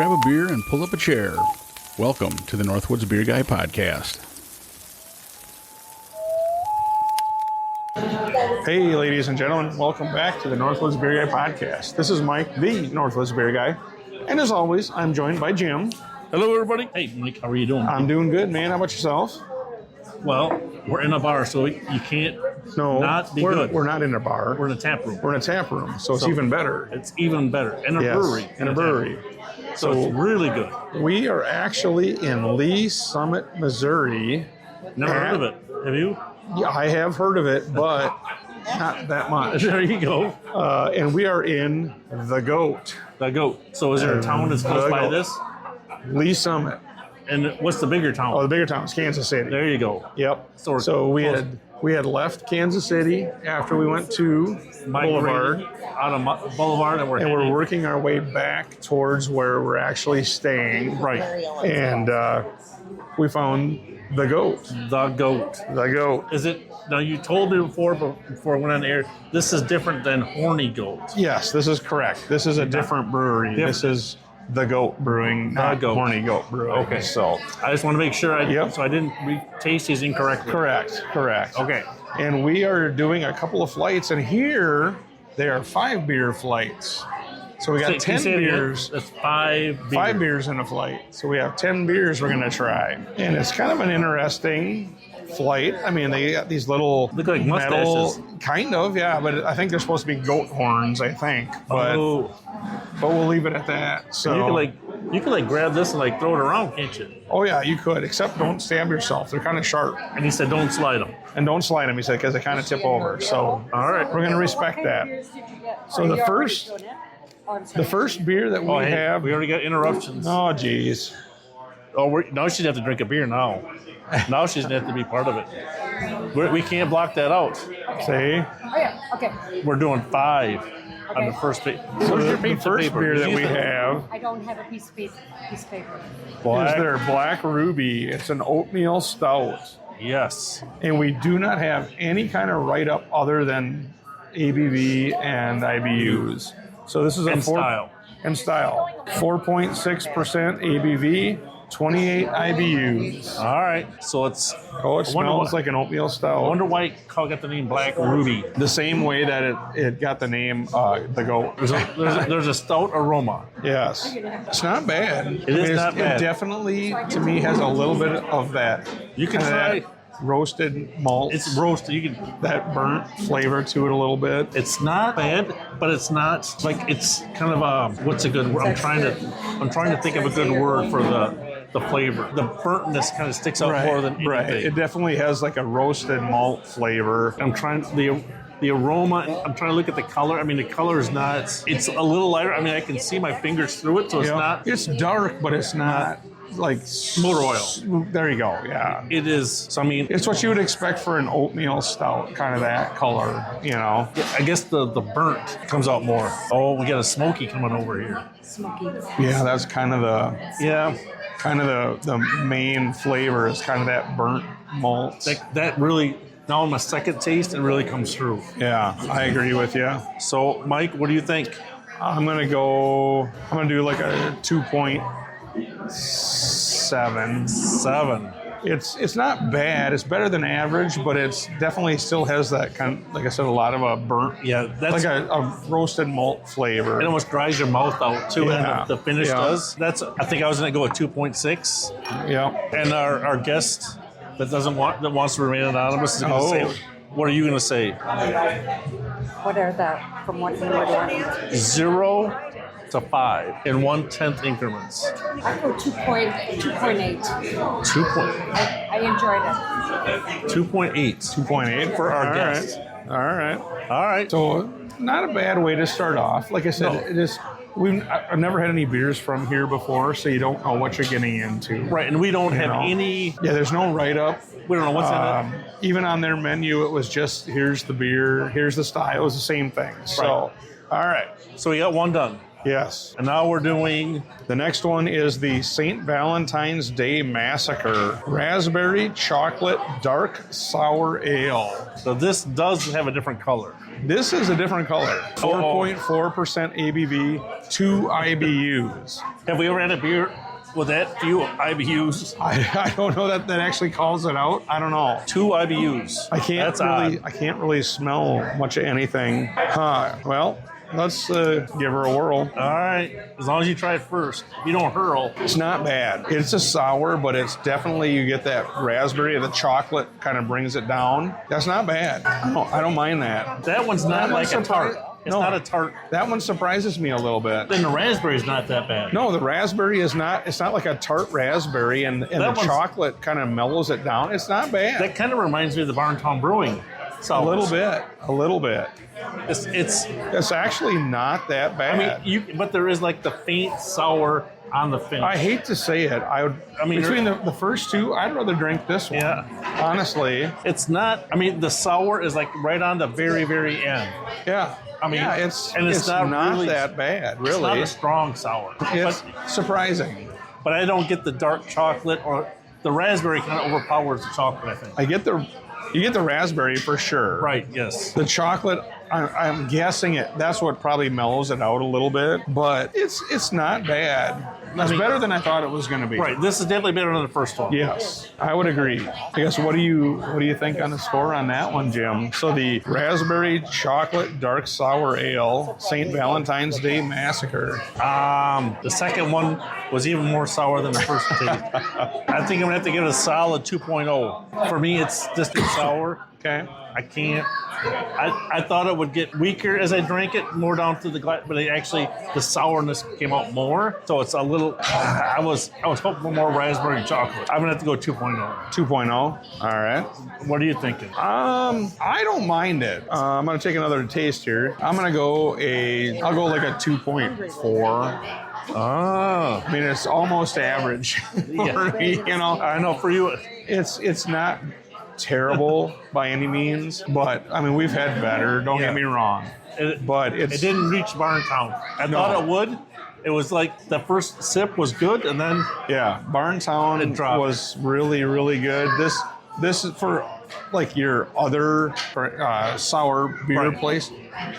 grab a beer and pull up a chair. Welcome to the Northwoods Beer Guy Podcast. Hey, ladies and gentlemen, welcome back to the Northwoods Beer Guy Podcast. This is Mike, the Northwoods Beer Guy, and as always, I'm joined by Jim. Hello, everybody. Hey, Mike, how are you doing? I'm doing good, man. How about yourself? Well, we're in a bar, so you can't not be good. We're not in a bar. We're in a tap room. We're in a tap room, so it's even better. It's even better. In a brewery. In a brewery. So it's really good. We are actually in Lee Summit, Missouri. Never heard of it. Have you? Yeah, I have heard of it, but not that much. There you go. And we are in the Goat. The Goat. So is there a town that's close by this? Lee Summit. And what's the bigger town? Oh, the bigger town is Kansas City. There you go. Yep. So we had left Kansas City after we went to Boulevard. Out of Boulevard, and we're working our way back towards where we're actually staying. Right. And we found the Goat. The Goat. The Goat. Is it? Now, you told me before I went on the air, this is different than Horny Goat. Yes, this is correct. This is a different brewery. This is the Goat Brewing, not Horny Goat Brewing. Okay. So I just want to make sure so I didn't taste these incorrectly. Correct. Okay. And we are doing a couple of flights, and here they are 5 beer flights. So we got 10 beers. That's 5 beers. 5 beers in a flight. So we have 10 beers we're going to try. And it's kind of an interesting flight. I mean, they got these little look like mustaches. Kind of, yeah. But I think they're supposed to be goat horns, I think. But we'll leave it at that. So you can grab this and throw it around, can't you? Oh yeah, you could. Except don't stab yourself. They're kind of sharp. And he said don't slide them. And don't slide them, he said, because they kind of tip over. So all right, we're going to respect that. So the first beer that we have. We already got interruptions. Oh, geez. Oh, now she'd have to drink a beer now. Now she's going to have to be part of it. We can't block that out. See? Oh, yeah. Okay. We're doing 5 on the first page. So the first beer that we have. I don't have a piece of paper. Is their Black Ruby. It's an oatmeal stout. Yes. And we do not have any kind of write-up other than ABV and IBUs. So this is a style. 4.6% ABV, 28 IBUs. All right. So it smells like an oatmeal stout. I wonder why it got the name Black Ruby. The same way that it got the name the Goat. There's a stout aroma. Yes. It's not bad. It is not bad. It definitely, to me, has a little bit of that. You can try roasted malt. It's roasted. You can that burnt flavor to it a little bit. It's not bad, but it's not it's kind of what's a good word? I'm trying to think of a good word for the flavor. The burntness kind of sticks out more than anything. Right. It definitely has like a roasted malt flavor. The aroma, I'm trying to look at the color. I mean, the color is not, it's a little lighter. I mean, I can see my fingers through it, so it's not. It's dark, but it's not like motor oil. There you go, yeah. It is, so I mean. It's what you would expect for an oatmeal stout, kind of that color, you know. I guess the burnt comes out more. Oh, we got a smoky coming over here. Smoky. Yeah, that's kind of the main flavor is kind of that burnt malt. That really, now in my second taste, it really comes through. Yeah, I agree with you. So, Mike, what do you think? I'm going to do like a 2.7. It's not bad. It's better than average, but it's definitely still has that kind of, like I said, a lot of a burnt. Yeah, that's like a roasted malt flavor. It almost dries your mouth out too, and the finish does. I think I was going to go with 2.6. Yeah. And our guest that wants to remain anonymous is going to say, what are you going to say? What are the, from what number to what? 0 to 5 in 1/10 increments. I go 2.8. 2. I enjoyed it. 2.8 for our guest. All right. So not a bad way to start off. Like I said, it is. I've never had any beers from here before, so you don't know what you're getting into. Right, and we don't have any. Yeah, there's no write-up. We don't know what's in it. Even on their menu, it was just here's the beer, here's the style. It was the same thing. So, all right. So we got one done. Yes. And now we're doing... The next one is the St. Valentine's Day Massacre Raspberry Chocolate Dark Sour Ale. So this does have a different color. This is a different color. 4.4% ABV, 2 IBUs. Have we ever had a beer with that few IBUs? I don't know that actually calls it out. I don't know. 2 IBUs. I can't really smell much of anything. Well, let's give her a whirl. All right. As long as you try it first. If you don't hurl. It's not bad. It's a sour, but it's definitely, you get that raspberry, the chocolate kind of brings it down. That's not bad. I don't mind that. That one's not like a tart. It's not a tart. That one surprises me a little bit. Then the raspberry's not that bad. No, the raspberry is not, it's not like a tart raspberry, and the chocolate kind of mellows it down. It's not bad. That kind of reminds me of the Barntown Brewing. A little bit. It's actually not that bad. I mean, but there is like the faint sour on the finish. I hate to say it. Between the first two, I'd rather drink this one. Yeah. Honestly. It's not, the sour is like right on the very, very end. Yeah. It's not really that bad, really. It's not a strong sour. It's surprising. But I don't get the dark chocolate, or the raspberry kind of overpowers the chocolate, I think. You get the raspberry for sure. Right, yes. The chocolate, I'm guessing that's what probably mellows it out a little bit, but it's not bad. It's better than I thought it was going to be. Right, this is definitely better than the first one. Yes, I would agree. I guess what do you think on the score on that one, Jim? So the Raspberry Chocolate Dark Sour Ale, St. Valentine's Day Massacre. The second one was even more sour than the first taste. I think I'm going to have to give it a solid 2.0. For me, it's just sour. Okay. I can't. I thought it would get weaker as I drank it, more down to the glass, but the sourness came out more. So it's a little. I was hoping for more raspberry and chocolate. I'm gonna have to go 2.0. 2.0. All right. What are you thinking? I don't mind it. I'm gonna take another taste here. I'll go like a 2.4. Oh. It's almost average for me, I know for you. It's not terrible by any means, but we've had better. Don't get me wrong. It didn't reach Barntown. I thought it would. It was like the first sip was good, and then Barntown was really, really good. This is for like your other sour beer place.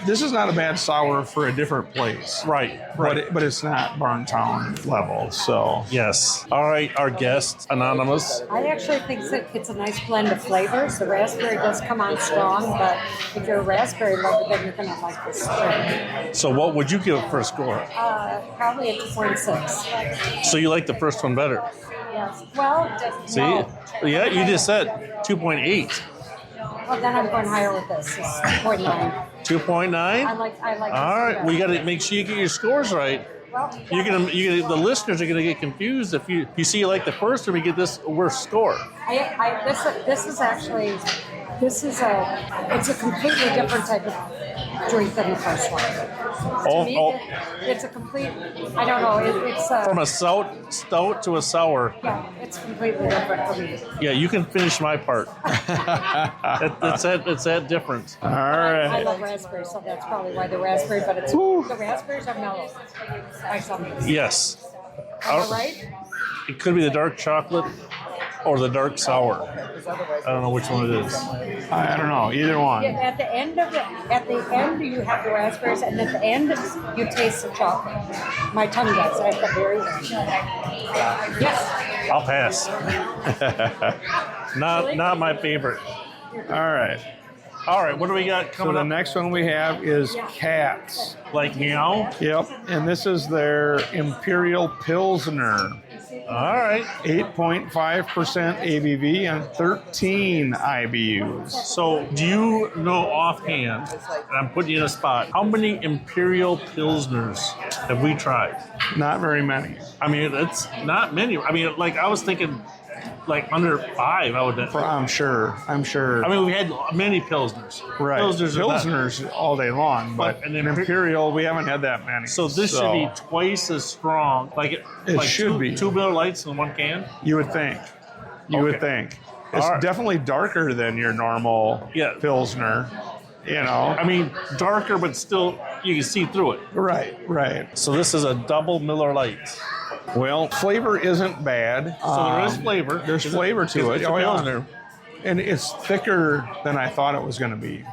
This is not a bad sour for a different place. Right. But it's not Barntown level, so. Yes. All right, our guest, Anonymous. I actually think that it's a nice blend of flavors. The raspberry does come on strong, but if you're a raspberry lover, then you're going to like this drink. So what would you give it for a score? Probably a 2.6. So you like the first one better? Yes. Well, see? No. Yeah, you just said 2.8. Well, then I'm going higher with this. It's 2.9. 2.9? I like. All right, we got to make sure you get your scores right. Well, the listeners are gonna get confused if you see you like the first and we get this worse score. This is a completely different type of drink than the first one. To me, it's a complete. I don't know. It's from a stout to a sour. Yeah, it's completely different for me. Yeah, you can finish my part. It's that different. All right. I love raspberry, so that's probably why the raspberry. But the raspberries are mellow by some means. Yes. Am I right? It could be the dark chocolate or the dark sour. I don't know which one it is. I don't know. Either one. Yeah, at the end you have the raspberries, and at the end you taste the chocolate. My tongue does at the very end. Yes. I'll pass. Not my favorite. All right, what do we got coming up? So the next one we have is Katz. Like meow? Yep, and this is their Imperial Pilsner. All right. 8.5% ABV and 13 IBUs. So do you know offhand, and I'm putting you in a spot, how many Imperial Pilsners have we tried? Not very many. It's not many. I was thinking like under 5, I would. I'm sure. We had many Pilsners. Right. Pilsners all day long, but an Imperial, we haven't had that many. So this should be twice as strong. It should be. 2 Miller Lights in one can? You would think. Would think. It's definitely darker than your normal Pilsner. Darker, but still you can see through it. Right. So this is a double Miller Lite. Well, flavor isn't bad. So there is flavor. There's flavor to it. It's a Pilsner. And it's thicker than I thought it was going to be.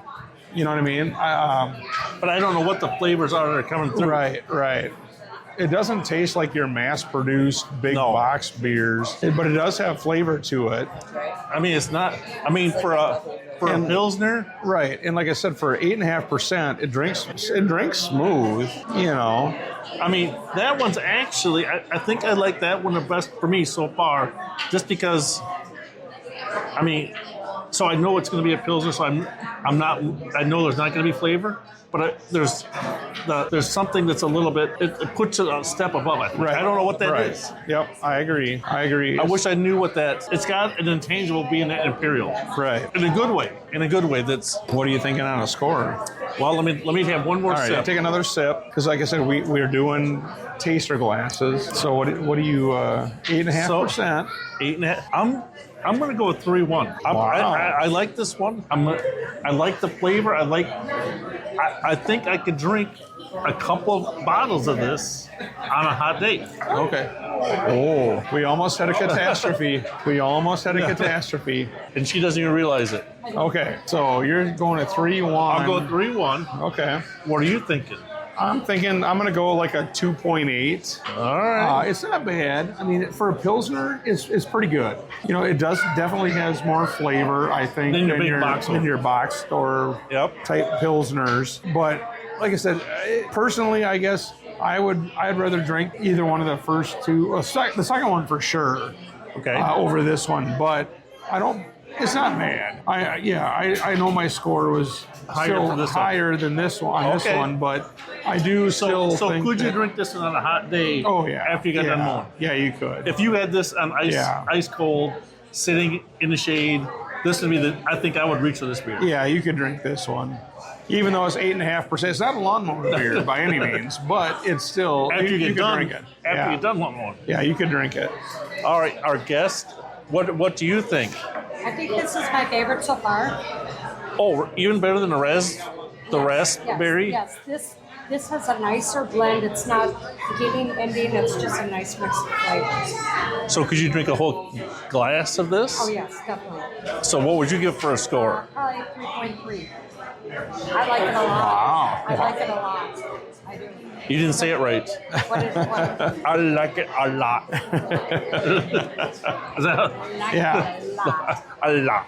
You know what I mean? But I don't know what the flavors are that are coming through. Right. It doesn't taste like your mass-produced big box beers, but it does have flavor to it. I mean, it's not. I mean, for a Pilsner, right? And like I said, for 8.5%, it drinks smooth. You know. I mean, that one's actually. I think I like that one the best for me so far, just because. I mean, so I know it's going to be a Pilsner, so I'm not. I know there's not going to be flavor. But there's something that's a little bit, it puts it a step above it. Right. I don't know what that is. Yep, I agree. I wish I knew what that, it's got an intangible being an Imperial. Right. In a good way. That's. What are you thinking on a score? Well, let me have one more sip. All right, take another sip, because like I said, we're doing taster glasses. So what do you, 8.5%? 8.5. I'm going to go with 3-1. Wow. I like this one. I like the flavor. I think I could drink a couple of bottles of this on a hot day. Okay. Oh, we almost had a catastrophe. And she doesn't even realize it. Okay, so you're going to 3-1. I'll go 3-1. Okay. What are you thinking? I'm thinking I'm going to go like a 2.8. All right. It's not bad. I mean, for a Pilsner, it's pretty good. You know, it definitely has more flavor, I think, than your box store type Pilsners. But like I said, personally, I guess I'd rather drink either one of the first two. The second one for sure. Okay. Over this one, but I don't. It's not bad. I know my score was higher than this one on this one, but I do still think. So could you drink this on a hot day? Oh yeah. After you got done mowing? Yeah, you could. If you had this on ice cold, sitting in the shade, this would be I think I would reach for this beer. Yeah, you could drink this one. Even though it's 8.5%, it's not a lawnmower beer by any means, but it's still after you get done. Drink it. After you get done lawnmowing. Yeah, you could drink it. All right, our guest, what do you think? I think this is my favorite so far. Oh, even better than the raspberry? Yes, this has a nicer blend. It's not beginning, ending. It's just a nice mix of flavors. So could you drink a whole glass of this? Oh, yes, definitely. So what would you give for a score? Probably 3.3. I like it a lot. Wow. I like it a lot. I do. You didn't say it right. What is what? I like it a lot. Is that a lot?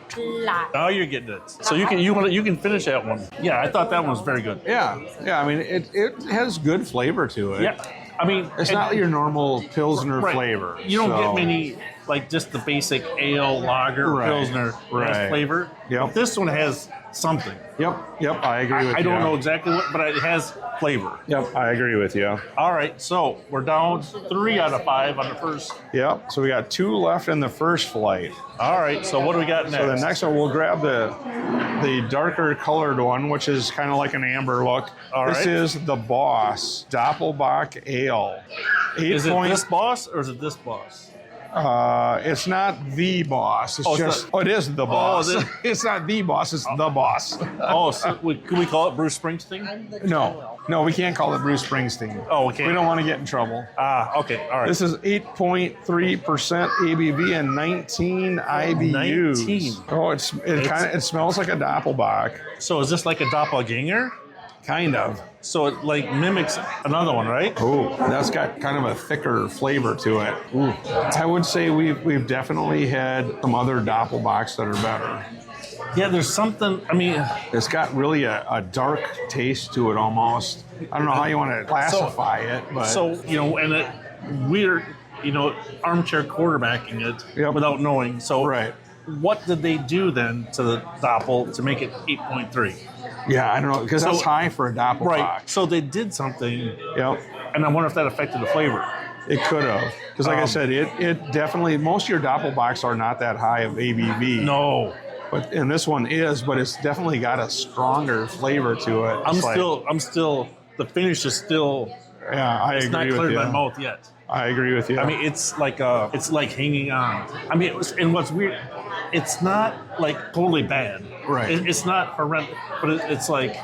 Now you're getting it. So you can finish that one. Yeah, I thought that one was very good. Yeah. I mean, it has good flavor to it. Yeah. I mean, it's not your normal Pilsner flavor. You don't get many, like just the basic ale, lager, Pilsner flavor. Yep. But this one has something. Yep, I agree with you. I don't know exactly what, but it has flavor. Yep, I agree with you. All right, so we're down 3 out of 5 on the first. Yep, so we got 2 left in the first flight. All right, so what do we got next? So the next one, we'll grab the darker colored one, which is kind of like an amber look. All right. This is the Boss Doppelbock Ale. Is it this Boss or is it this Boss? It's not the Boss. It is the Boss. It's not the Boss. It's the Boss. So can we call it Bruce Springsteen? No, we can't call it Bruce Springsteen. Oh, we can't. We don't want to get in trouble. Okay, all right. This is 8.3% ABV and 19 IBUs. 19. Oh, it smells like a Doppelbock. So is this like a doppelganger? Kind of. So it like mimics another one, right? Oh, that's got kind of a thicker flavor to it. Ooh. I would say we've definitely had some other Doppelbocks that are better. Yeah, there's something, I mean... It's got really a dark taste to it almost. I don't know how you want to classify it, but... So, and we're, armchair quarterbacking it without knowing. So what did they do then to the Doppel to make it 8.3? Yeah, I don't know, because that's high for a Doppelbock. Right, so they did something, and I wonder if that affected the flavor. It could have, because like I said, it definitely, most of your Doppelbocks are not that high of ABV. No. And this one is, but it's definitely got a stronger flavor to it. I'm still, the finish is still, I agree with you. It's not cleared my mouth yet. I agree with you. I mean, it's like hanging on. I mean, and what's weird, it's not like totally bad. Right. It's not horrendous, but it's like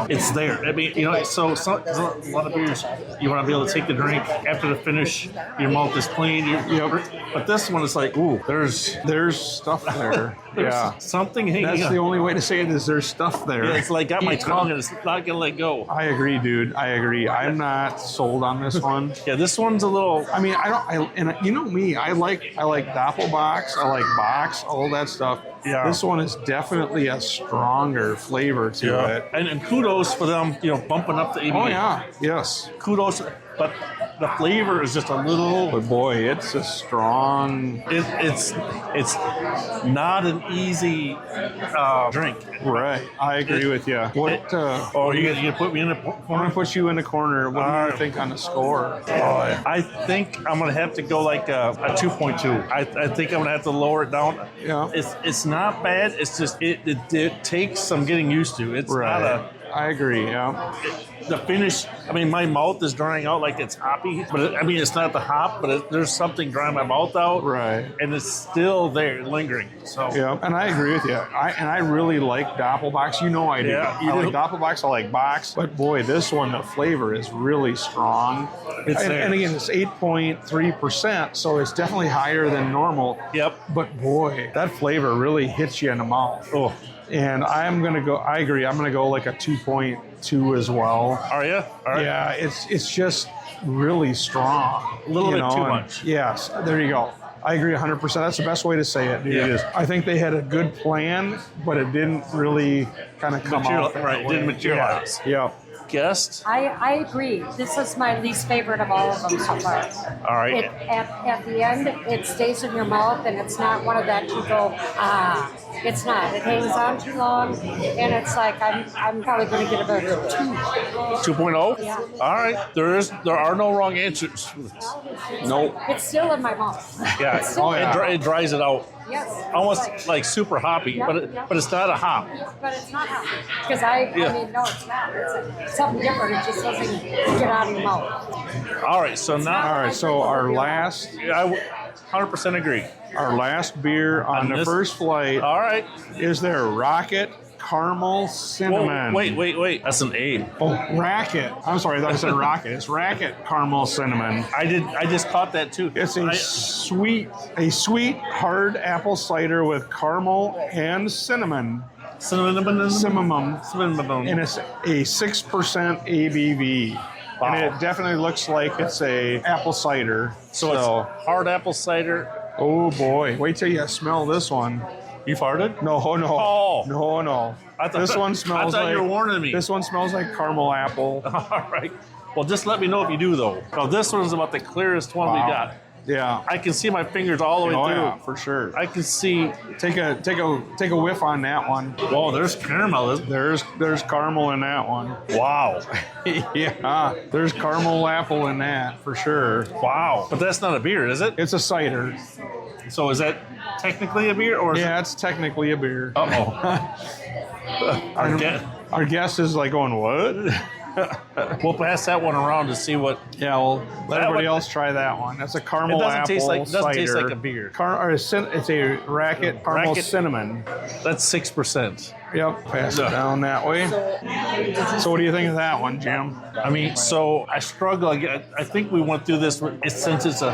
it's there. I mean, you know, so a lot of beers, you want to be able to take the drink after the finish. Your mouth is clean. But this one is like, ooh, there's stuff there. There's something hanging. That's the only way to say it is there's stuff there. Yeah, it's like got my tongue and it's not gonna let go. I agree, dude. I agree. I'm not sold on this one. Yeah, this one's a little. I mean, and you know me. I like Doppelbocks. I like Bocks. All that stuff. Yeah. This one is definitely a stronger flavor to it. And kudos for them, you know, bumping up the ABV. Oh yeah. Yes. Kudos, but the flavor is just a little. But boy, it's a strong. It's not an easy drink. Right. I agree with you. What? You're gonna put me in a corner? I'm gonna put you in the corner. What do you think on the score? I think I'm gonna have to go like a 2.2. I think I'm gonna have to lower it down. Yeah. It's not bad. It's just it takes some getting used to. It's right. not a. I agree. Yeah. The finish. I mean, my mouth is drying out like it's hoppy, but it's not the hop. But there's something drying my mouth out. Right. And it's still there, lingering. So. Yeah. And I agree with you. I really like Doppelbocks. You know I do. Yeah, I like Doppelbocks. I like Bocks. But boy, this one, the flavor is really strong. And again, it's 8.3%, so it's definitely higher than normal. Yep. But boy, that flavor really hits you in the mouth. Oh. And I'm going to go, I agree, I'm going to go like a 2.2 as well. Are you? All right. Yeah, it's just really strong. A little bit too much. Yes, there you go. I agree 100%. That's the best way to say it. Yeah. I think they had a good plan, but it didn't really kind of come out. Right, it didn't materialize. Yeah. Guest? I agree. This is my least favorite of all of them so far. All right. At the end, it stays in your mouth, and it's not one of that you go, It's not. It hangs on too long, and it's like I'm probably going to get about a 2. 2.0? Yeah. All right. There are no wrong answers. Nope. It's still in my mouth. Yeah. It's still It dries it out. Yes. Almost like super hoppy, but it's not a hop. But it's not hot. Because I mean, no, it's not. It's something different. It just doesn't get out of your mouth. All right. So now. All right. So our last. I 100% agree. Our last beer on the first flight. All right. Is their Racket Caramel Cinnamon. Whoa, wait. That's an A. Oh, Racket. I'm sorry, I thought I said Rocket. It's Racket Caramel Cinnamon. I just caught that too. It's a sweet, hard apple cider with caramel and cinnamon. Cinnamon. And it's a 6% ABV. Wow. And it definitely looks like it's a apple cider. So it's hard apple cider. Oh boy! Wait till you smell this one. You farted? No. Oh. No. This one smells like. I thought you were warning me. This one smells like caramel apple. All right. Well, just let me know if you do though. Now this one's about the clearest one we got. Yeah. I can see my fingers all the way through. Yeah, for sure. I can see. Take a whiff on that one. Whoa, there's caramel. There's caramel in that one. Wow. Yeah. There's caramel apple in that for sure. Wow. But that's not a beer, is it? It's a cider. So is that technically a beer, or? It's technically a beer. Our guest is like going, what? We'll pass that one around to see what. Yeah, well, let everybody else try that one. That's a caramel apple cider. It doesn't taste like a beer. It's a Racket caramel cinnamon. That's 6%. Yep, pass it down that way. So what do you think of that one, Jim? I mean, so I struggle. I think we went through this since it's a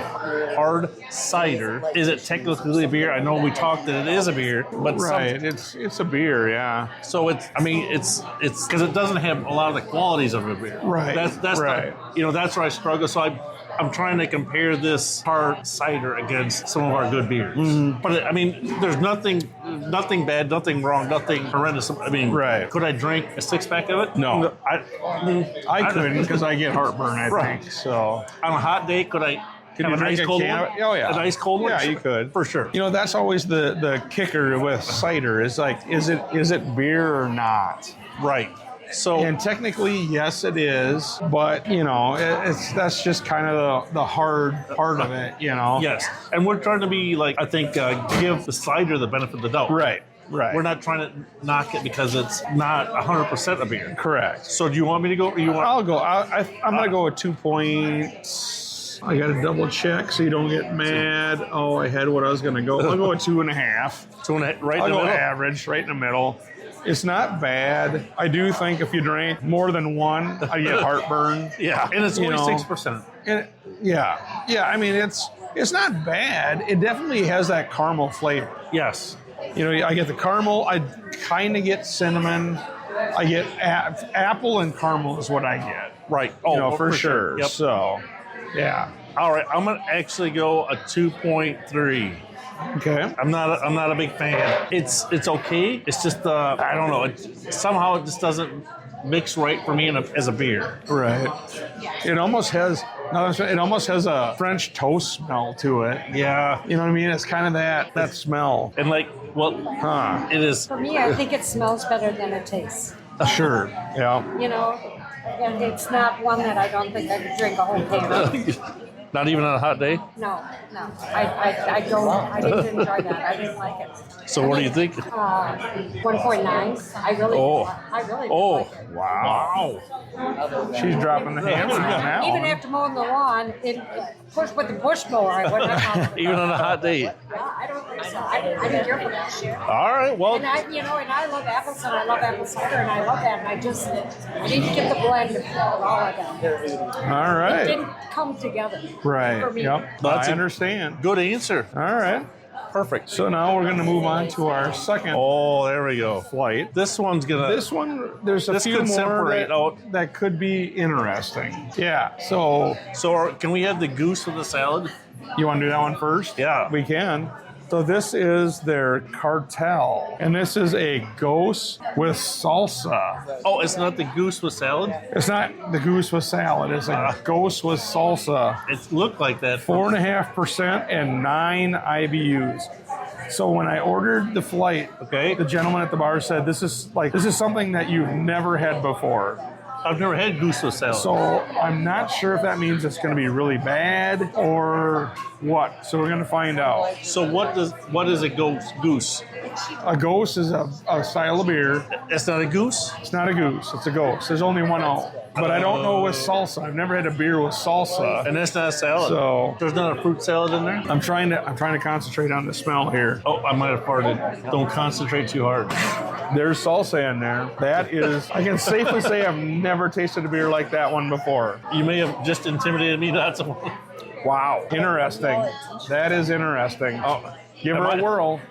hard cider. Is it technically a beer? I know we talked that it is a beer, but it's a beer, yeah. So it's because it doesn't have a lot of the qualities of a beer. Right. That's right. That's where I struggle. So I'm trying to compare this hard cider against some of our good beers. Mm-hmm. But I mean, there's nothing bad, nothing wrong, nothing horrendous. I mean, could I drink a 6-pack of it? No. I couldn't because I get heartburn, I think. So on a hot day, could I have an ice cold one? Oh, yeah. An ice cold one? Yeah, you could. For sure. That's always the kicker with cider is like, is it beer or not? Right. So, and technically, yes, it is, but that's just kind of the hard part of it, Yes, and we're trying to be like, I think, give the cider the benefit of the doubt. Right. We're not trying to knock it because it's not 100% a beer. Correct. So, do you want me to go? Or you want? I'll go. I'm going to go with 2 points. I got to double check so you don't get mad. Oh, I had what I was going to go. I'll go with 2.5. 2.5, right in the middle. I'll go average, right in the middle. It's not bad. I do think if you drink more than one, I get heartburn. Yeah, and it's only 6%. Yeah. I mean, it's not bad. It definitely has that caramel flavor. Yes. You know, I get the caramel. I kind of get cinnamon. I get apple and caramel is what I get. Right. Oh, for sure. Yep. So, yeah. All right, I'm gonna actually go a 2.3. Okay. I'm not a big fan. It's okay. It's just I don't know. Somehow it just doesn't mix right for me as a beer. Right. It almost has a French toast smell to it. Yeah. You know what I mean? It's kind of that smell. And it is. For me, I think it smells better than it tastes. Sure. Yeah. You know, and it's not one that I don't think I could drink a whole can of. Not even on a hot day? No. I didn't enjoy that. I didn't like it. So what do you think? 1.9. I really like it. Wow. She's dropping the hammer on that Even one. after mowing the lawn, push with the push mower, I wouldn't have thought of it. Even on a hot day? Yeah, I don't think so. I didn't care for that shit. All right, well. And I love apples and I love apple cider and I love that. And I didn't get the blend of all of them. All It right. didn't come together. Right. For me. Yep. That's I a understand. Good answer. All right. Perfect. So now we're going to move on to our second Oh, there we go. flight. This one's gonna. This one, there's a This few could more separate out. that could be interesting. Yeah. So So can we have the goose with the salad? you want to do that one first? Yeah. We can. So this is their cartel, and this is a Gose with salsa. Oh, it's not the goose with salad. It's not the goose with salad. It's a Gose with salsa. It looked like that. 4.5% and 9 IBUs. So when I ordered the flight, Okay. the gentleman at the bar said, this is something that you've never had before. I've never had goose with salad. So I'm not sure if that means it's going to be really bad or what. So we're going to find out. So what is a goose? A Gose is a style of beer. It's not a goose? It's not a goose. It's a Gose. There's only one O. But I don't know with salsa. I've never had a beer with salsa. And that's not a salad. So There's not a fruit salad in there? I'm trying to concentrate on the smell here. Oh, I might have farted. Don't concentrate too hard. There's salsa in there. That is, I can safely say I've never tasted a beer like that one before. You may have just intimidated me not to. Wow. Interesting. That is interesting. Oh, Give her a whirl.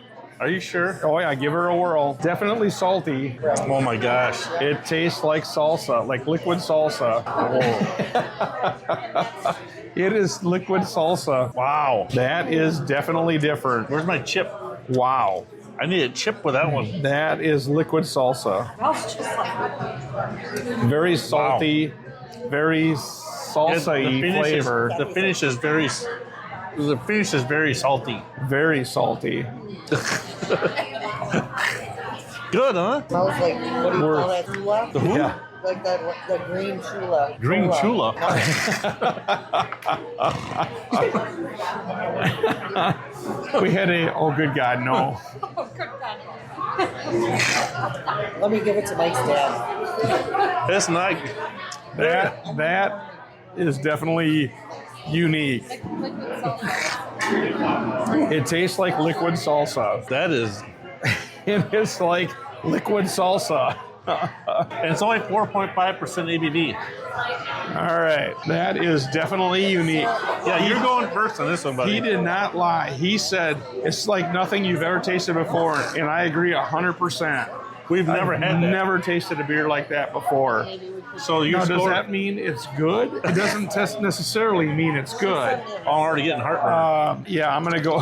Are you sure? Oh yeah, give her a whirl. Definitely salty. Oh my gosh. It tastes like salsa, like liquid salsa. It is liquid salsa. Wow. That is definitely different. Where's my chip? Wow. I need a chip with that one. That is liquid salsa. Smells just like Very salty, very salsa-y flavor. The finish is very salty. Very salty. Good, huh? Smells like, what do you call that, chula? The who? Yeah. Like the green chula. Green chula. We had good God, no. oh, good God. Let me give it to Mike's dad. It's not. That is definitely unique. It tastes like liquid salsa. That is. It is like liquid salsa. And it's only 4.5% ABV. All right. That is definitely unique. Yeah, you're going first on this one, buddy. He did not lie. He said it's like nothing you've ever tasted before, and I agree 100%. We've never had that. Never tasted a beer like that before. So you Now, does scored. that mean it's good? It doesn't necessarily mean it's good. I'm already getting heartburn. Yeah, I'm gonna go.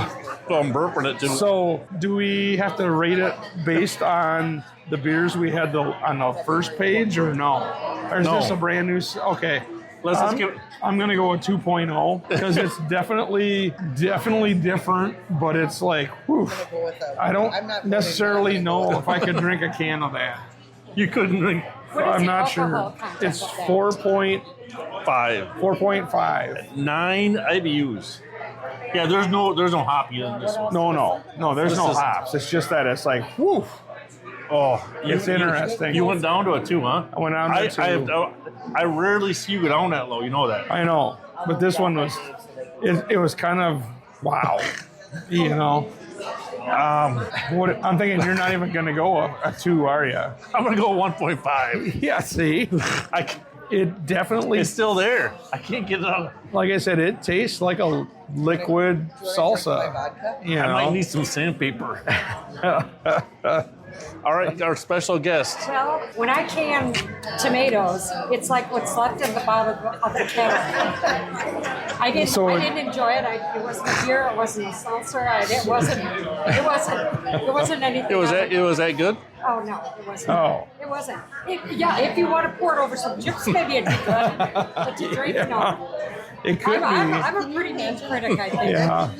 So I'm burping it too. So, do we have to rate it based on the beers we had on the first page, or no? Or is No. this a brand new? Okay, Let's give it. I'm gonna go with 2.0 because it's definitely different, but it's like, whew, Go with that. I don't I'm not necessarily know if I could drink a can of that. You couldn't drink What is I'm the not sure. alcohol content It's of that? 4.5. 9 IBUs. Yeah, there's no hoppy in this one. No, there's This no is- hops. It's just that it's like, whew. Oh, It's interesting. You went down to a 2, huh? I went down to a 2. I rarely see you go down that low. You know that. I know, but this one was, it was kind of wow, you know. What I'm thinking, you're not even going to go a 2, are you? I'm going to go 1.5. Yeah, see? It definitely... It's still there. I can't get it out. Like I said, it tastes like a liquid salsa. You I might know? need some sandpaper. All right, our special guest. Well, when I can tomatoes, it's like what's left in the bottom of the kettle. I didn't enjoy it. It wasn't a beer. It wasn't a seltzer. It wasn't anything. It was that good? Oh no, it wasn't. Oh. It wasn't. If you want to pour it over some chips, maybe it'd be good. But to drink, no. It could I'm be. a pretty mean critic, I think. Yeah.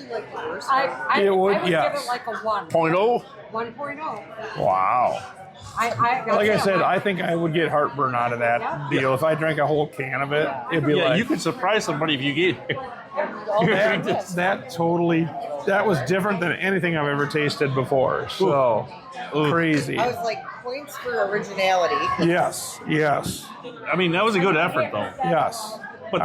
I would give yes. it like a 1. 0.0? 1.0. Wow. Like I said, I think I would get heartburn out of that deal. If I drank a whole can of it, it'd be like... you could surprise somebody if you get that was different than anything I've ever tasted before. So, crazy. I was like, points for originality. Yes. I mean, that was a good effort, though. Yes. But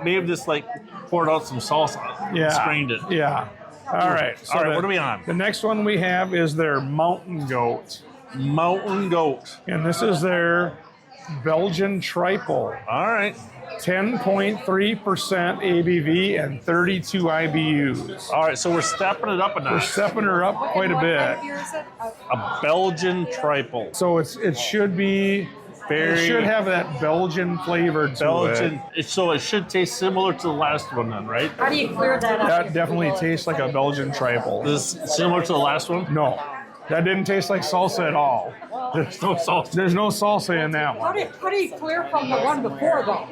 they have just like poured out some salsa and strained it. Yeah. All right. So All right, what are we on? The next one we have is their Mountain Goat. Mountain Goat. And this is their Belgian Tripel. All right. 10.3% ABV and 32 IBUs. All right, so we're stepping it up a We're notch. stepping her up quite a What kind of bit. beer is it? A Belgian Tripel. So it should be... It should have that Belgian flavor to it. So it should taste similar to the last one then, right? How do you clear that up? That definitely tastes like a Belgian Tripel. This is similar to the last one? No, that didn't taste like salsa at all. There's no salsa. There's no salsa in that How one. do you clear from the one before, though?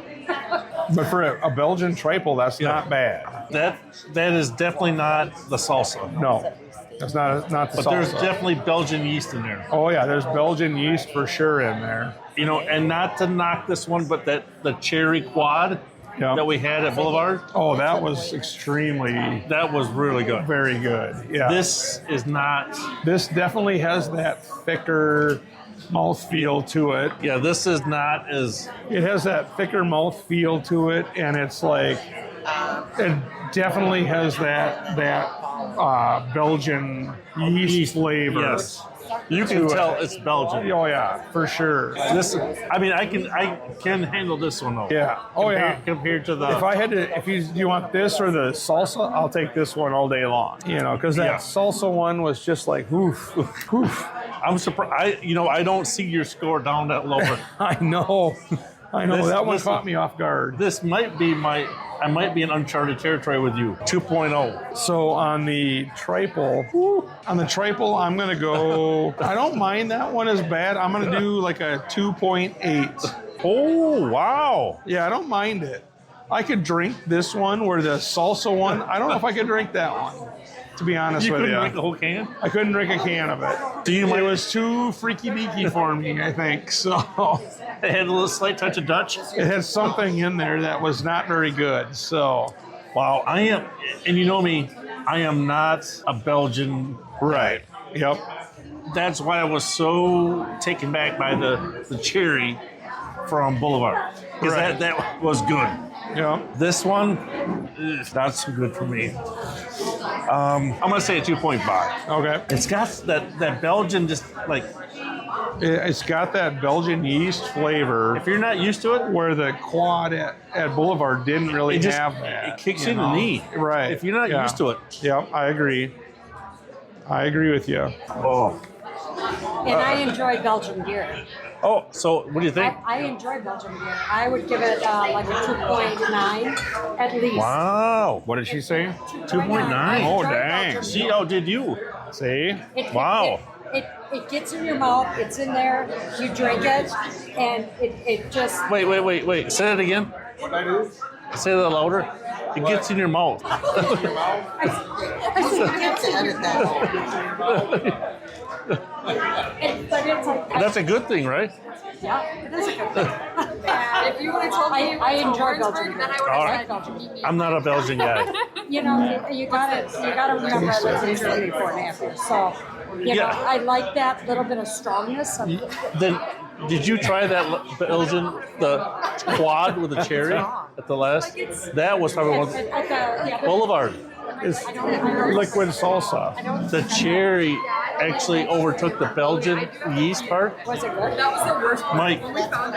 But for a Belgian Tripel, that's not bad. That is definitely not the salsa. No, that's not the salsa. But there's definitely Belgian yeast in there. Oh yeah, there's Belgian yeast for sure in there. You know, and not to knock this one, but the cherry quad that we had at Boulevard. Oh, that was extremely... That was really good. Very good, yeah. This is not... This definitely has that thicker mouthfeel to it. Yeah, this is not as... It has that thicker mouthfeel to it, and it's like... It definitely has that Belgian yeast flavor. Yes. You can tell it's Belgian. Oh yeah, for sure. This, I mean, I can handle this one though. Yeah. Oh yeah. Compared to the. If you want this or the salsa, I'll take this one all day long. You know, because that salsa one was just like, oof, oof. I'm surprised. I don't see your score down that low. I know. That one caught me off guard. This might be I might be in uncharted territory with you. 2.0. So on the Tripel, I'm going to go, I don't mind that one as bad. I'm going to do like a 2.8. Oh, wow. Yeah, I don't mind it. I could drink this one or the salsa one. I don't know if I could drink that one, to be honest with you. You couldn't drink the whole can? I couldn't drink a can of it. It was too freaky deaky for me, I think. So it had a little slight touch of Dutch. It had something in there that was not very good. So, wow, I am, and you know me, I am not a Belgian. Right. Yep. That's why I was so taken back by the cherry from Boulevard, because that was good. Yeah. This one, not so good for me. I'm gonna say a 2.5. Okay. It's got that Belgian, just like it's got that Belgian yeast flavor. If you're not used to it, where the quad at Boulevard didn't really have that. It kicks in the knee. Right. If you're not used to it. Yep, I agree. I agree with you. Oh. And I enjoy Belgian beer. Oh, so what do you think? I enjoy Belgian beer. I would give it like a 2.9 at least. Wow. What did she say? 2.9. Oh, dang. See, how did you? See? Wow. It gets in your mouth. It's in there. You drink it, and it just... Wait. Say that again. What did I do? Say that louder. It gets in your mouth. I have to edit that. That's a good thing, right? Yeah, it is a good thing. If you would have told me I enjoy Belgian beer, then I would have said Belgian beer. I'm not a Belgian guy. You gotta remember I lived in Germany for 4.5 years, so I like that little bit of strongness. Then, did you try that Belgian, the quad with the cherry at the last? That was probably one. Boulevard. It's liquid salsa. The cherry actually overtook the Belgian yeast part. Was it good? Mike,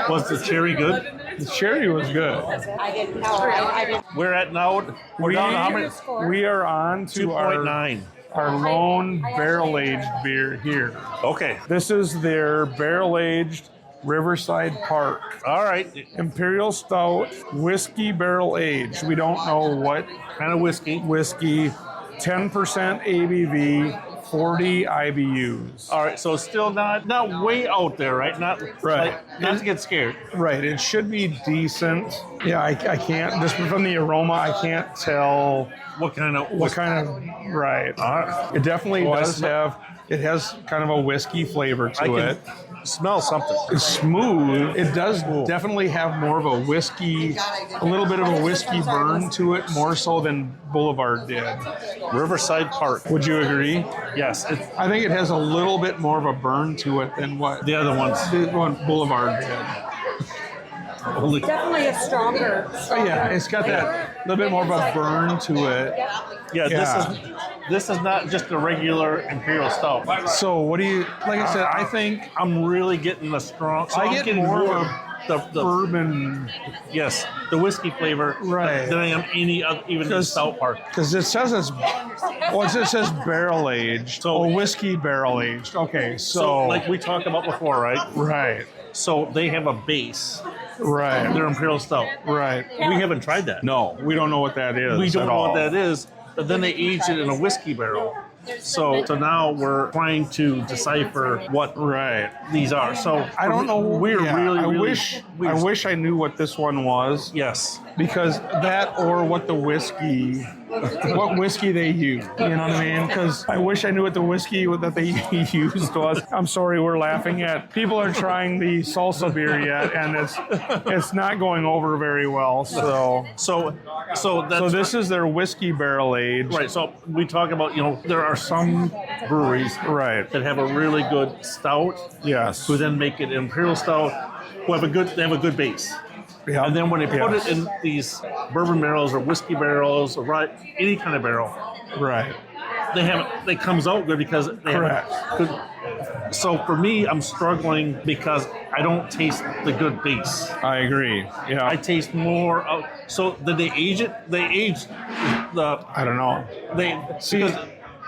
was the cherry good? The cherry was good. I didn't know. I didn't. We're at now. We're down to how many? We are on to our 2.9. lone barrel-aged beer here. Okay. This is their barrel-aged Riverside Park All right. Imperial Stout whiskey barrel-aged. We don't know what Kind of whiskey. 10% ABV, 40 IBUs. All right. So still not way out there, right? Not Right. not to get scared. Right, it should be decent. Yeah, I can't, just from the aroma, I can't tell What kind of? right. It definitely does it has kind of a whiskey flavor to it. Smell something. It's smooth. It does definitely have more of a whiskey, a little bit of a whiskey burn to it, more so than Boulevard did. Riverside Park. Would you agree? Yes. I think it has a little bit more of a burn to it than what The other ones. the one Boulevard did. Definitely a stronger. Oh, yeah, it's got that little bit more of a burn to it. Yeah. This is not just a regular Imperial Stout. So what do you, like I said, I think I'm really getting the strong. So I I'm get getting more more of the bourbon, the whiskey flavor Right. than I am any other, even the stout part. because it says it says barrel aged. So- Whiskey barrel aged. Okay, So like we talked about before, right? right, So they have a base. right, Their Imperial Stout. right. We haven't tried that. No, we don't know what that is. We don't at know all. what that is. But then they age it in a whiskey barrel. So now we're trying to decipher what Right. these are. So I don't know. We're really. I wish I knew what this one was. Yes. Because that or what whiskey they use. You know what I mean? Because I wish I knew what the whiskey that they used was. I'm sorry, we're laughing at. People are trying the salsa beer yet, and it's not going over very well. So this is their whiskey barrel aged. Right. So we talk about, there are some breweries Right. that have a really good stout, Yes. who then make it Imperial Stout, who have a good base. Yeah. And then when they put Yes. it in these bourbon barrels or whiskey barrels or any kind of barrel, Right. it comes out good because they Correct. have good. So for me, I'm struggling because I don't taste the good base. I agree. Yeah. I taste more of. So did they age it? They aged the. I don't know. Because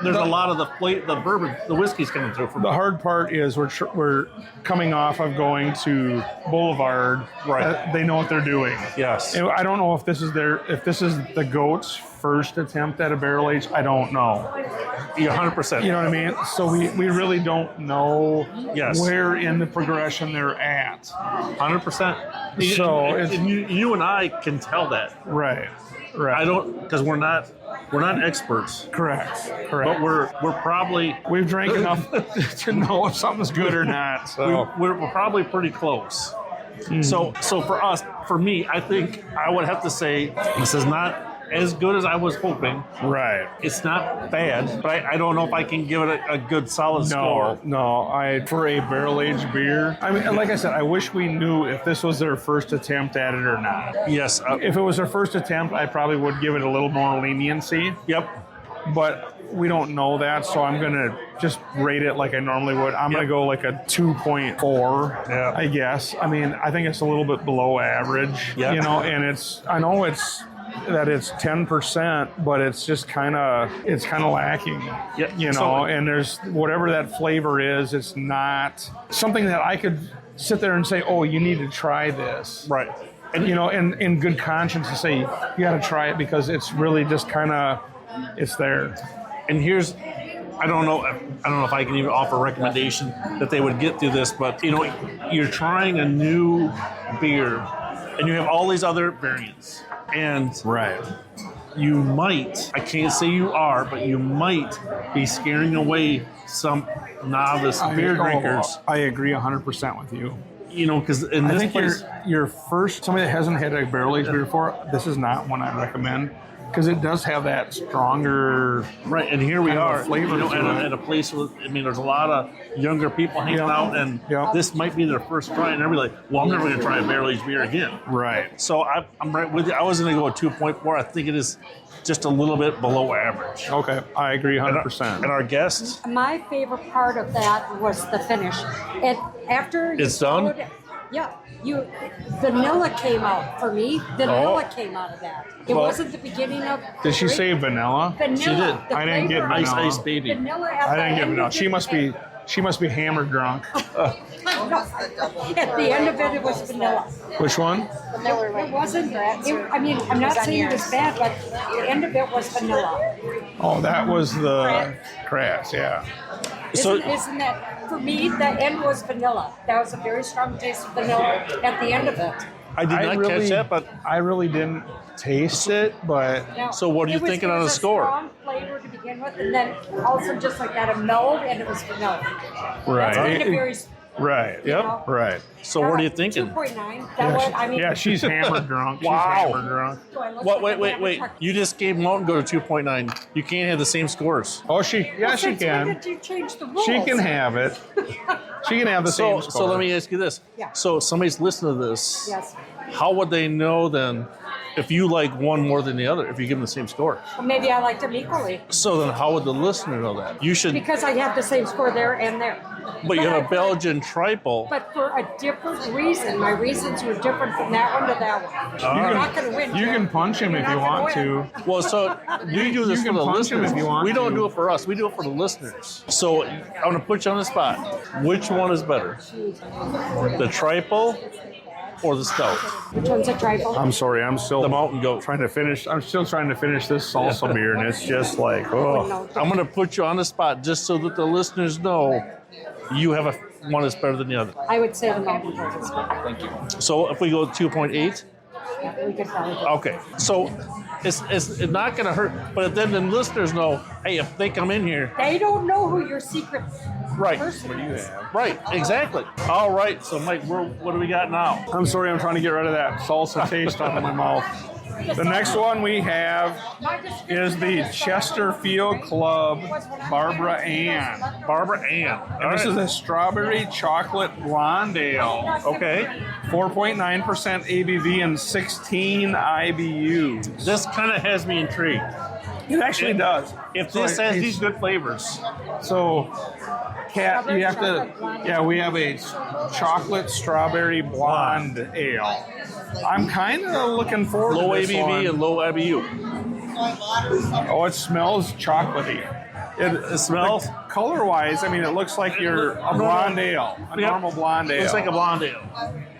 there's a lot of the bourbon, the whiskey's coming through from The hard part is we're coming off of going to Boulevard. Right. They know what they're doing. Yes. And I don't know if this is the Goat's first attempt at a barrel age. I don't know. You're 100%. You know what I mean? So we really don't know Yes. where in the progression they're at. 100%. So And you and I can tell that. Right. I don't, because we're not experts, Correct. but we're probably We've drank enough to know if something's good or not. So we're probably pretty close. So for me, I think I would have to say this is not as good as I was hoping. right. It's not bad, but I don't know if I can give it a good solid score. No. For a barrel-aged beer, I mean, like I said, I wish we knew if this was their first attempt at it or not. Yes. If it was their first attempt, I probably would give it a little more leniency, Yep. but we don't know that, so I'm going to just rate it like I normally would. I'm going to go like a 2.4, Yeah. I guess. I mean, I think it's a little bit below average, Yeah. and I know it's 10%, but it's just kind of lacking, So- and there's whatever that flavor is, it's not something that I could sit there and say, oh, you need to try this. Right. And, in good conscience to say, you got to try it because it's really just it's there. And here's, I don't know if I can even offer a recommendation that they would get through this, but you're trying a new beer and you have all these other variants. And Right. you might, I can't say you are, but you might be scaring away some novice beer drinkers. I agree 100% with you. Because in I this think place, your first, somebody that hasn't had a barrel aged beer before, this is not one I recommend. because it does have that stronger. Right, and here we kind of are, a flavor to it. at a place with, I mean, there's a lot of younger people hanging out, and this might be their first try, and they're like, well, I'm never going to try a barrel-aged beer again. Right. So I'm right with you. I was going to go 2.4. I think it is just a little bit below average. Okay, I agree 100%. And our guests? My favorite part of that was the finish. And after you It's done? followed it- yeah, vanilla came out for me. Vanilla came out of that. It Well, wasn't the beginning of. Did she say vanilla? Vanilla? She did. The I didn't get flavor. Ice vanilla. Ice Baby. Vanilla at I the didn't get end vanilla. of She must be hammered drunk. At the end of it, it was vanilla. Which one? It wasn't that. I'm not saying it was bad, but the end of it was vanilla. Oh, that was the Kratz, yeah. Isn't that, for me, the end was vanilla. That was a very strong taste of vanilla at the end of it. I did not catch that, but I really didn't taste it, but Now, So what are you it was- thinking it on was a score? Strong flavor to begin with, and then also just like that, it mellowed and it was vanilla. right. That's kind of very. Right. you know, Right. so what are you thinking? 2.9. That was, I mean. Yeah, she's hammered drunk. Wow. She's hammered drunk. Do I look What? like Wait. an average? You just gave Mountain Goat a 2.9. You can't have the same scores. Oh, she Since when can. did you change the rules? She can have it. She can have the same So score. let me ask you this. Yeah. So somebody's listening to this. Yes. How would they know then if you like one more than the other, if you give them the same score? Well, maybe I liked them equally So then how would the listener know that? You should, because I have the same score there and there. but you have I- a Belgian Tripel. But for a different reason. My reasons were different from that one to that one. You're not going to win. You Jim. can punch him You're if not you gonna want win. to. Well, so we do this You for can the punch him listeners. if you want We don't to. do it for us. We do it for the listeners. So I'm going to put you on the spot. Which one is better? The Tripel or the Stout? Which one's a trifle? I'm sorry, I'm still The Mountain Goat. trying to finish. I'm still trying to finish this salsa beer, and it's just like, oh. No. I'm going to put you on the spot just so that the listeners know you have one that's better than the other. I would say the Mountain Goat is good. So if we go 2.8, Yeah, we could probably do. okay. So it's not going to hurt, but then the listeners know, hey, if they come in here, They don't know who your secret right, person is. right, exactly. All right. So Mike, what do we got now? I'm sorry, I'm trying to get rid of that salsa taste out of my mouth. The next one we have is the Chesterfield Club Barbara Ann. Barbara Ann. And this is a strawberry chocolate blonde ale. Okay. 4.9% ABV and 16 IBUs. This kind of has me intrigued. It actually does. If this So has it's- these good flavors, So, Kat, you have to, yeah, we have a chocolate strawberry blonde ale. I'm kind of looking forward low to this ABV one. and low IBU. Oh, it smells chocolatey. It smells. Color-wise, I mean, it looks like you're a blonde ale, a Yep. normal blonde ale. Looks like a blonde ale.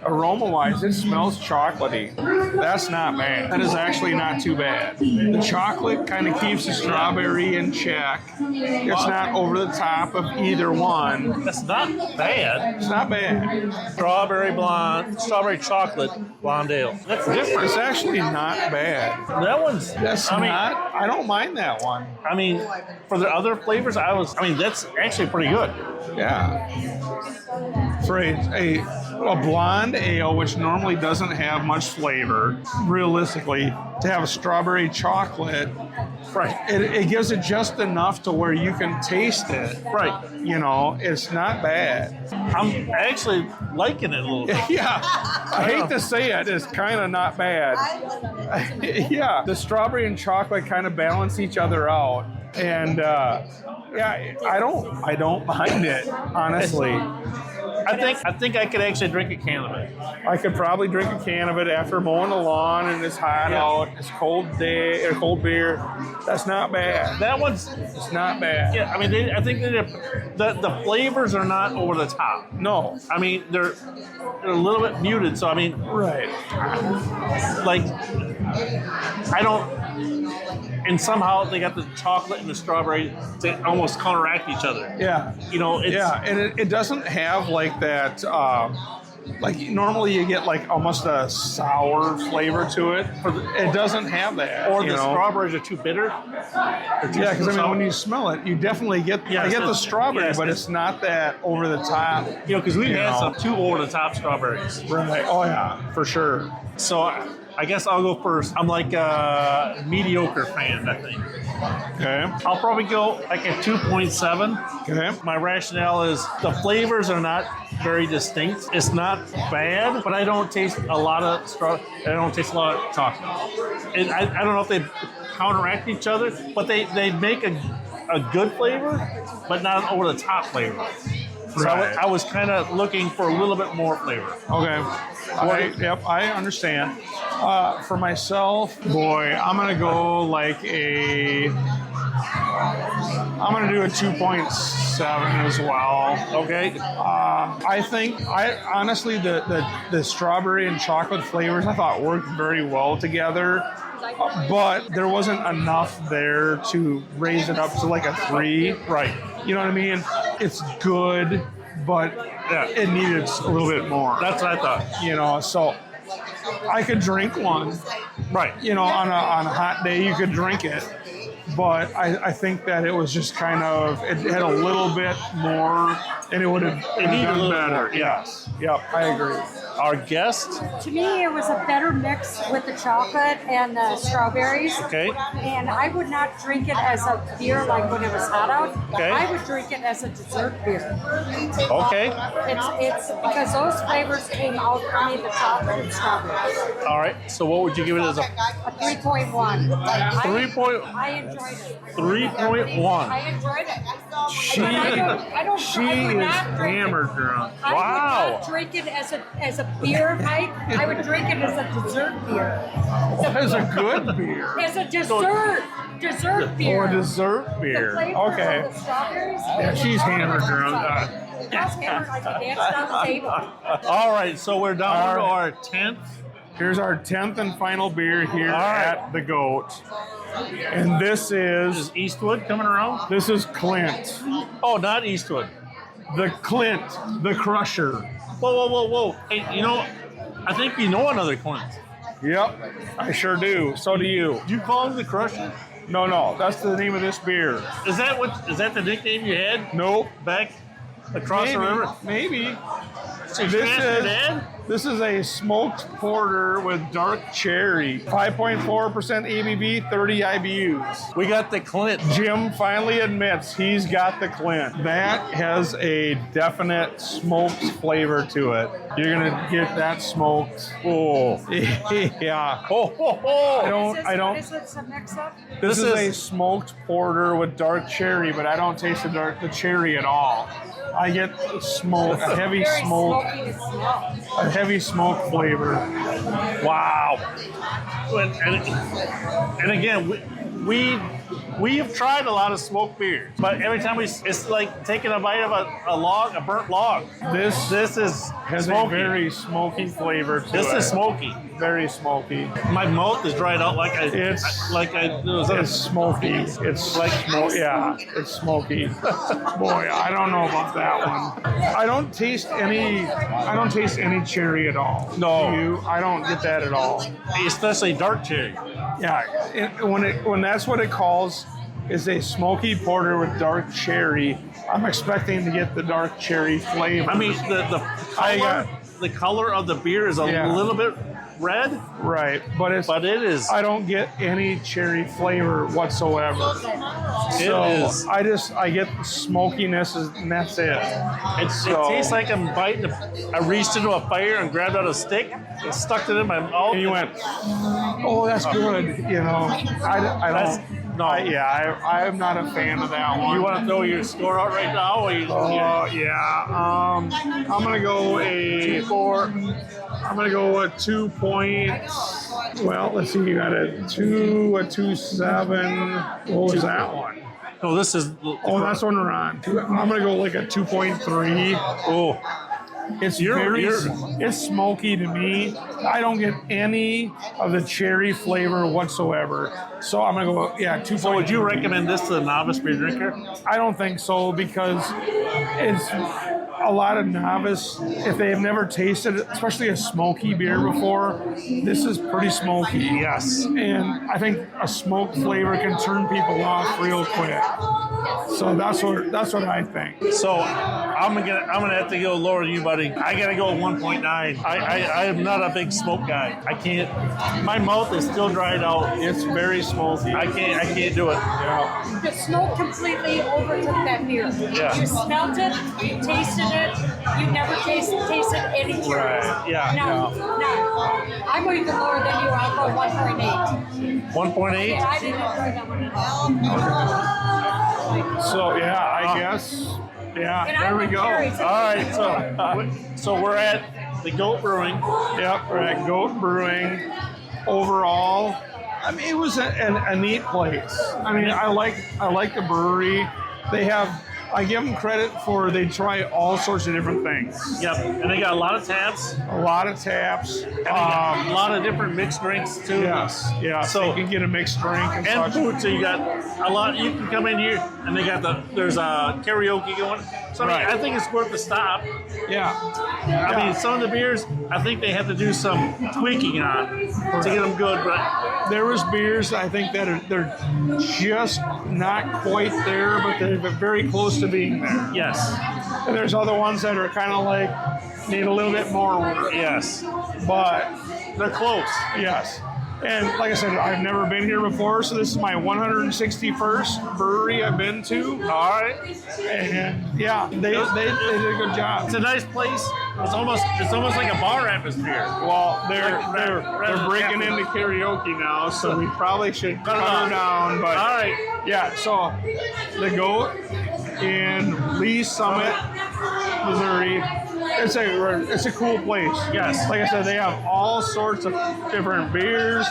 Aroma-wise, it smells chocolatey. That's not bad. That is actually not too bad. The chocolate kind of keeps the strawberry in check. It's not over the top of either one. That's not bad. It's not bad. Strawberry chocolate blonde ale. That's different. It's actually not bad. That one's. That's not. I don't mind that one. I mean, for the other flavors, that's actually pretty good. Yeah. For a blonde ale, which normally doesn't have much flavor, realistically, to have a strawberry chocolate, Right. it gives it just enough to where you can taste it. Right. You know, it's not bad. I'm actually liking it a little bit. Yeah. I hate to say it, it's kind of not bad. Yeah. The strawberry and chocolate kind of balance each other out. And yeah, I don't mind it, honestly. I think I could actually drink a can of it. I could probably drink a can of it after mowing the lawn and it's hot out. It's cold day or cold beer. That's not bad. That one's. It's not bad. Yeah, I mean, I think the flavors are not over the top. No. I mean, they're a little bit muted. So I mean, Right. like, I don't. And somehow they got the chocolate and the strawberry to almost counteract each other. Yeah. You know, it's. Yeah, and it doesn't have like that. Like normally you get like almost a sour flavor to it. It doesn't have that. Or you the know? strawberries are too bitter. Yeah, because I mean when you smell it, you definitely get. Yes, I get the it's- strawberry, yes, but it's- it's not that over the top. You know, because we've You had know. some too over the top strawberries. Right. Oh yeah, for sure. So I guess I'll go first. I'm like a mediocre fan, I think. Okay. I'll probably go like a 2.7. Okay. My rationale is the flavors are not very distinct. It's not bad, but I don't taste a lot of straw. I don't taste a lot of chocolate. And I don't know if they counteract each other, but they make a good flavor, but not an over the top flavor. So Right. I was kind of looking for a little bit more flavor. Okay. I understand. For myself, boy, I'm going to go like I'm going to do a 2.7 as well. Okay. I think, honestly, the strawberry and chocolate flavors I thought worked very well together, but there wasn't enough there to raise it up to like a 3. Right. You know what I mean? It's good, but it needed a little bit more. That's what I thought. You know, so I could drink one. Right. You know, on a hot day, you could drink it. But I think that it was just kind of, it had a little bit more, and it would have needed a done little better. more. Yes. Yep, I agree. Our guest. To me, it was a better mix with the chocolate and the strawberries. Okay. And I would not drink it as a beer like when it was hot out. Okay. I would drink it as a dessert beer. Okay. It's because those flavors came out for me, the chocolate and strawberries. All right. So what would you give it as a A 3.1. I enjoyed it. 3.1? I enjoyed it. She I would is not drink it. hammered drunk. I Wow. would not drink it as a beer, Mike. I would drink it as a dessert beer. It's a good beer. As a dessert beer. Or a dessert The beer. flavors Okay. of the strawberries. Yeah, she's hammered drunk. I was hammered like a dance down the table. All right. So we're down All to right. our 10th. Here's our 10th and final beer here All right. at the Goat. And this Is is Eastwood coming around? Clint. Oh, not Eastwood. The Clint, the Crusher. Whoa. Hey, you know, I think you know another Clint. Yep, I sure do. So do you. Do you call him the Crusher? No, that's the name of this beer. Is that the nickname you had Nope. back across the river? Maybe. So you asked your dad? This is a smoked porter with dark cherry, 5.4% ABV, 30 IBUs. We got the Clint. Jim finally admits he's got the Clint. That has a definite smoked flavor to it. You're gonna get that smoked. Oh, yeah. Oh, ho, ho. I don't. Is this a mix-up? This is a smoked porter with dark cherry, but I don't taste the cherry at all. I get smoke, a heavy Very smoke, smoky to smell. a heavy smoke flavor. Wow. And again, we have tried a lot of smoked beers, but every time it's like taking a bite of a burnt log. This is has smoky. a very smoky flavor to it. This is smoky. Very smoky. My mouth is dried out like It's smoky. It's like yeah, it's smoky. Boy, I don't know about that one. I don't taste any cherry at all. No. Do you? I don't get that at all. especially dark cherry. Yeah, when that's what it calls is a smoky porter with dark cherry, I'm expecting to get the dark cherry flavor. I mean, the color of the beer is a little bit red, right, but it is. I don't get any cherry flavor whatsoever. I get smokiness, and that's it. It tastes like I'm biting. I reached into a fire and grabbed out a stick and stuck it in my mouth. And you went, oh, that's good. You know, I don't. I'm not a fan of that one. You want to throw your score out right now? Or I'm gonna go a 4. I'm gonna go a 2 point. Well, let's see. You got a 2.7. What was that one? No, this is. That's one we're on. I'm gonna go like a 2.3. Oh. It's it's smoky to me. I don't get any of the cherry flavor whatsoever. So I'm gonna go 2. So would you recommend this to the novice beer drinker? I don't think so, because it's a lot of novice, if they have never tasted it, especially a smoky beer before, this is pretty smoky. Yes. And I think a smoked flavor can turn people off real quick. So that's what I think. So I'm gonna have to go lower than you, buddy. I gotta go 1.9. I am not a big smoke guy. I can't. My mouth is still dried out. It's very smoky. I can't do it. Yeah. The smoke completely overtook that beer. Yeah. You smelled it, you tasted it, you never tasted anything. Right. Yeah. No. I'm even lower than you. I'll go 1.8. 1.8. Yeah, I didn't enjoy that one at all. So yeah, I guess. Yeah, And there I'm we with go. Carrie, All right. So we're at the Goat Brewing. Yep, we're at Goat Brewing. Overall, I mean, it was a neat place. I mean, I like the brewery. I give them credit for they try all sorts of different things. Yep. And they got a lot of taps. A lot of taps. And they got a lot of different mixed drinks too. Yes. Yeah. So you can get a mixed drink and such. food. So you got a lot. You can come in here and they got there's a karaoke going. So I mean, I think it's worth a stop. Yeah. I mean, some of the beers, I think they have to do some tweaking on to get them good. But there was beers I think that they're just not quite there, but they're very close to being there. yes, And there's other ones that are kind of like need a little bit more work. yes, But they're close. yes. And like I said, I've never been here before, so this is my 161st brewery I've been to. All right. And yeah, they did a good job. It's a nice place. It's almost like a bar atmosphere. Well, they're rather breaking than into karaoke now, so we probably should cut it her off. down. But All right. yeah, so the Goat in Lee Summit, Missouri. It's a cool place. Yes. Like I said, they have all sorts of different beers,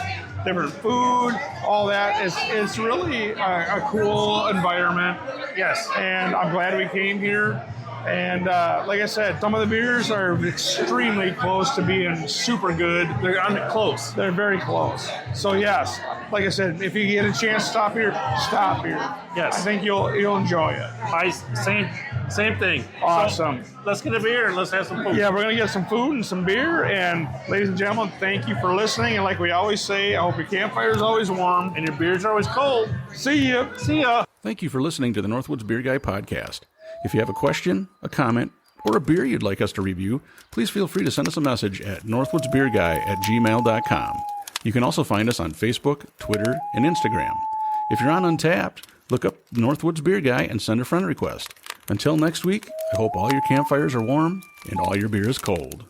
different food, all that. It's really a cool environment. Yes. And I'm glad we came here. And like I said, some of the beers are extremely close to being super good. They're close. They're very close. So yes, like I said, if you get a chance to stop here, stop here. Yes. I think you'll enjoy it. Same thing. Awesome. So, let's get a beer and let's have some food. Yeah, we're going to get some food and some beer. And ladies and gentlemen, thank you for listening. And like we always say, I hope your campfire is always warm. And your beers are always cold. See ya. See ya. Thank you for listening to the Northwoods Beer Guy Podcast. If you have a question, a comment, or a beer you'd like us to review, please feel free to send us a message at northwoodsbeerguy@gmail.com. You can also find us on Facebook, Twitter, and Instagram. If you're on Untappd, look up Northwoods Beer Guy and send a friend request. Until next week, I hope all your campfires are warm and all your beer is cold.